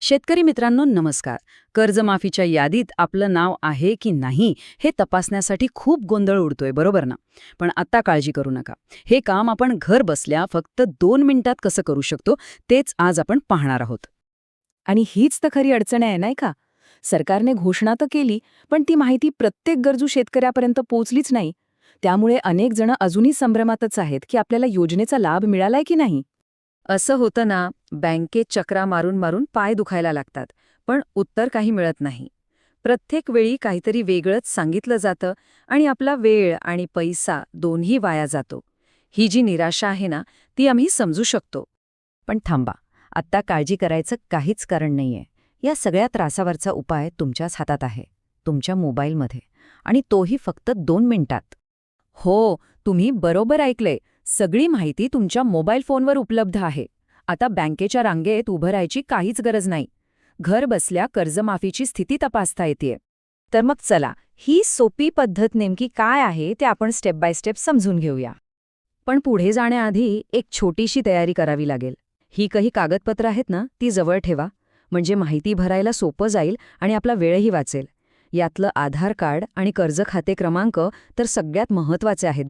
शेतकरी मित्रांनो नमस्कार. कर्जमाफीच्या यादीत आपलं नाव आहे की नाही हे तपासण्यासाठी खूप गोंधळ उडतोय, बरोबर ना? पण आता काळजी करू नका. हे काम आपण घर बसल्या फक्त 2 मिनिटात कसं करू शकतो तेच आज आपण पाहणार आहोत. आणि हीच तर खरी अडचण आहे नाही का? सरकारने घोषणा तर केली, पण ती माहिती प्रत्येक गरजू शेतकऱ्यापर्यंत पोहोचलीच नाही. त्यामुळे अनेक जण अजूनही संभ्रमातच आहेत की आपल्याला योजनेचा लाभ मिळालाय की नाही. असं होतं ना, बँकेत चक्रा मारून मारून पाय दुखायला लागतात, पण उत्तर काही मिळत नाही. प्रत्येक वेळी काहीतरी वेगळंच सांगितलं जातं आणि आपला वेळ आणि पैसा दोन्ही वाया जातो. ही जी निराशा आहे ना, ती आम्ही समजू शकतो. पण थांबा, आत्ता काळजी करायचं काहीच कारण नाहीये. या सगळ्या त्रासावरचा उपाय तुमच्याच हातात आहे, तुमच्या मोबाईलमध्ये, आणि तोही फक्त 2 मिनिटात. हो, तुम्ही बरोबर ऐकलंय. सगळी माहिती तुमच्या मोबाईल फोनवर उपलब्ध आहे. आता बँकेच्या रांगेत उभं राहायची काहीच गरज नाही. घर बसल्या कर्जमाफीची स्थिती तपासता येतेय. तर मग चला, ही सोपी पद्धत नेमकी काय आहे ते आपण स्टेप बाय स्टेप समजून घेऊया. पण पुढे जाण्याआधी एक छोटीशी तयारी करावी लागेल. ही काही कागदपत्र आहेत ना, ती जवळ ठेवा. म्हणजे माहिती भरायला सोपं जाईल आणि आपला वेळही वाचेल. यातलं आधार कार्ड आणि कर्ज खाते क्रमांक तर सगळ्यात महत्त्वाचे आहेत